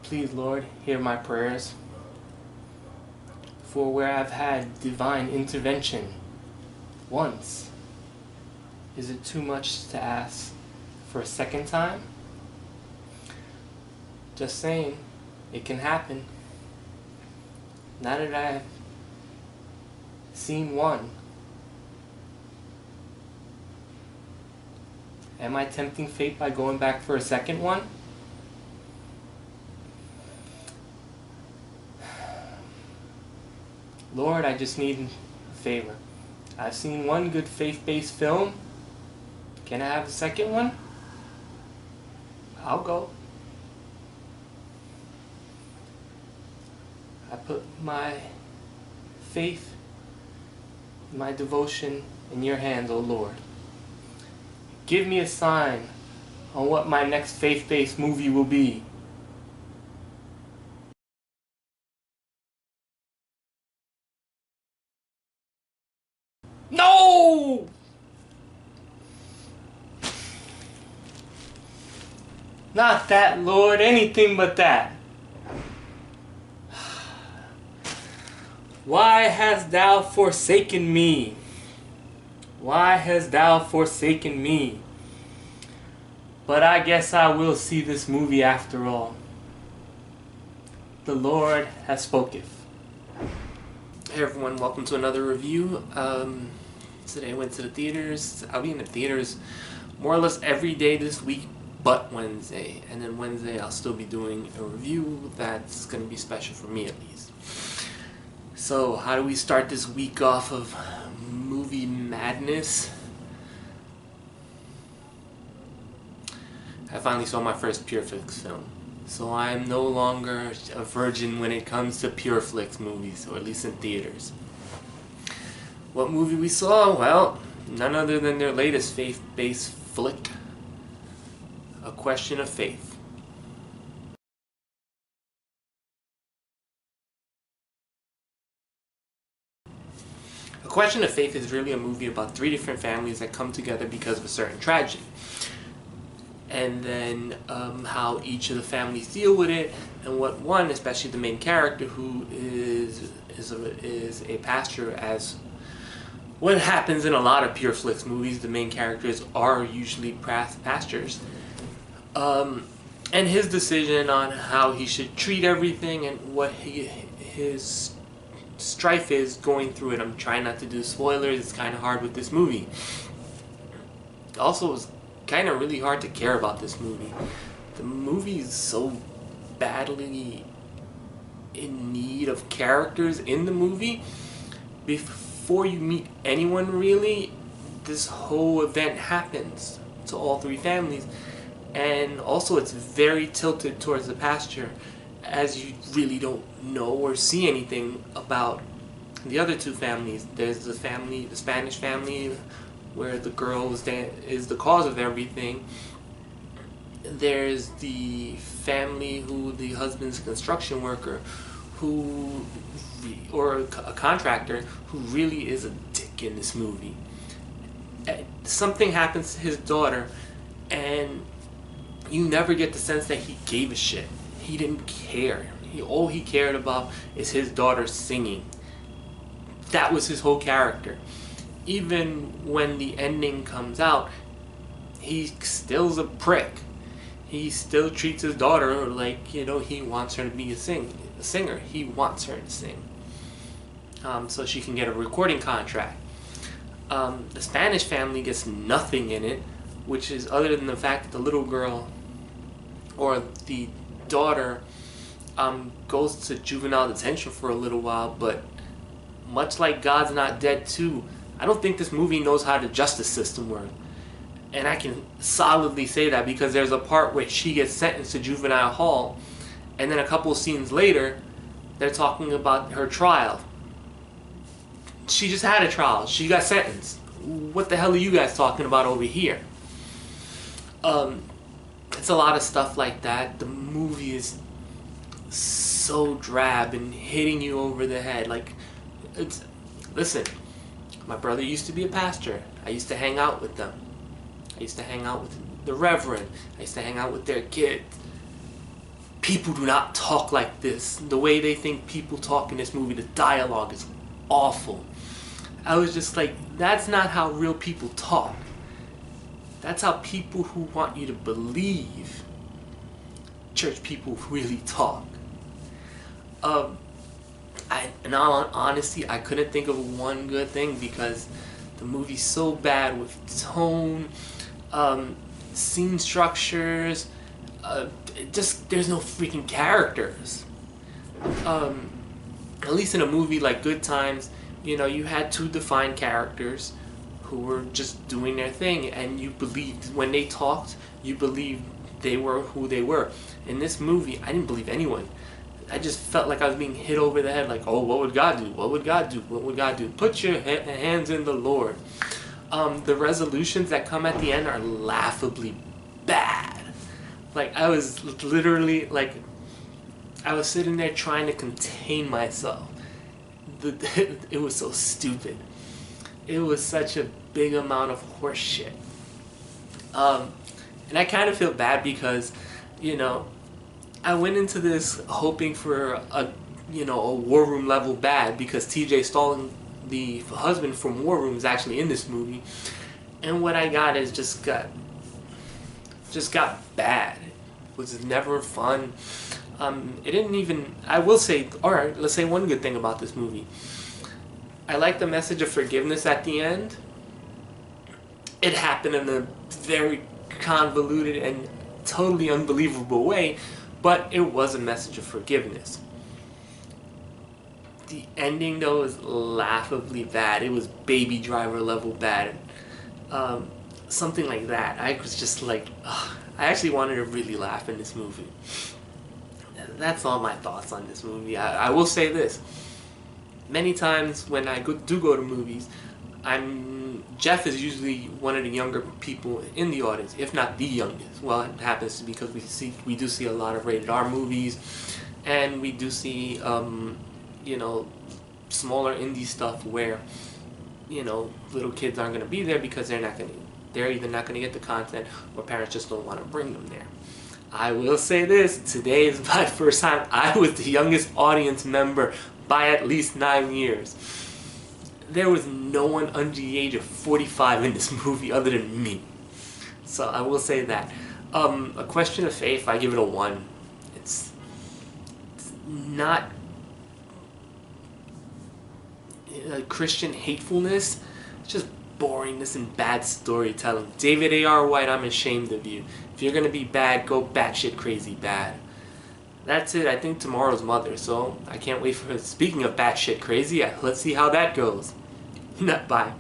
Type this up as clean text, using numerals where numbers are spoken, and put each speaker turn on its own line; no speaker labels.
Please, Lord, hear my prayers. For where I've had divine intervention once, is it too much to ask for a second time? Just saying, it can happen. Now that I've seen one, am I tempting fate by going back for a second one? Lord, I just need a favor. I've seen one good faith-based film. Can I have a second one? I'll go. I put my faith, my devotion in your hands, O Lord. Give me a sign on what my next faith-based movie will be. No! Not that, Lord. Anything but that. Why hast thou forsaken me? Why hast thou forsaken me? But I guess I will see this movie after all. The Lord has spoken. Hey everyone, welcome to another review. Today I went to the theaters. I'll be in the theaters more or less every day this week but Wednesday. And then Wednesday I'll still be doing a review that's going to be special for me at least. So how do we start this week off of movie madness? I finally saw my first Pure Flix film. So I'm no longer a virgin when it comes to Pure Flix movies, or at least in theaters. What movie we saw? Well, none other than their latest faith-based flick, A Question of Faith. A Question of Faith is really a movie about three different families that come together because of a certain tragedy. And then how each of the families deal with it, and what one, especially the main character, who is a pastor, as what happens in a lot of Pure Flix movies, the main characters are usually pastors, and his decision on how he should treat everything and what his strife is going through it. I'm trying not to do spoilers. It's kind of hard with this movie. Also, it's kind of really hard to care about this movie. The movie is so badly in need of characters in the movie. Before you meet anyone really, this whole event happens to all three families, and also it's very tilted towards the pastor, as you really don't know or see anything about the other two families. There's the Spanish family, where the girl is the cause of everything. There's the family who the husband's a construction worker, or a contractor, who really is a dick in this movie. Something happens to his daughter, and you never get the sense that he gave a shit. He didn't care. All he cared about is his daughter singing. That was his whole character. Even when the ending comes out, he still's a prick. He still treats his daughter like, you know, he wants her to be a singer. He wants her to sing, so she can get a recording contract. The Spanish family gets nothing in it, which is other than the fact that the little girl, or the daughter, goes to juvenile detention for a little while, but much like God's Not Dead 2, I don't think this movie knows how the justice system works. And I can solidly say that because there's a part where she gets sentenced to juvenile hall, and then a couple of scenes later, they're talking about her trial. She just had a trial. She got sentenced. What the hell are you guys talking about over here? It's a lot of stuff like that. The movie is so drab and hitting you over the head. Like, listen, my brother used to be a pastor. I used to hang out with them. I used to hang out with the reverend. I used to hang out with their kids. people do not talk like this. The way they think people talk in this movie, the dialogue is awful. I was just like, that's not how real people talk. That's how people who want you to believe church people really talk. In all honesty, I couldn't think of one good thing because the movie's so bad with tone, scene structures, just there's no freaking characters. At least in a movie like Good Times, you know, you had two defined characters who were just doing their thing, and you believed when they talked, you believed they were who they were. In this movie, I didn't believe anyone. I just felt like I was being hit over the head, like, oh, what would God do? What would God do? What would God do? Put your hands in the Lord. The resolutions that come at the end are laughably bad. Like, I was literally, like, I was sitting there trying to contain myself. It was so stupid. It was such a big amount of horse shit. And I kind of feel bad because, you know, I went into this hoping for a War Room level bad because TJ Stalin, the husband from War Room, is actually in this movie, and what I got is just got bad. It was never fun. It didn't even. I will say, all right, let's say one good thing about this movie. I like the message of forgiveness at the end. It happened in a very convoluted and totally unbelievable way, but it was a message of forgiveness. The ending, though, is laughably bad. It was Baby Driver level bad. Something like that. I was just like, ugh. I actually wanted to really laugh in this movie. That's all my thoughts on this movie. I will say this. Many times when I do go to movies, Jeff is usually one of the younger people in the audience, if not the youngest. Well, it happens to be because we do see a lot of rated R movies, and we do see smaller indie stuff where little kids aren't going to be there because they're either not going to get the content or parents just don't want to bring them there. I will say this, today is my first time I was the youngest audience member by at least 9 years. There was no one under the age of 45 in this movie other than me. So I will say that. A Question of Faith, I give it a 1. It's not Christian hatefulness. It's just boringness and bad storytelling. David A.R. White, I'm ashamed of you. If you're going to be bad, go batshit crazy bad. That's it. I think tomorrow's Mother, so I can't wait for it. Speaking of batshit crazy, let's see how that goes. Bye.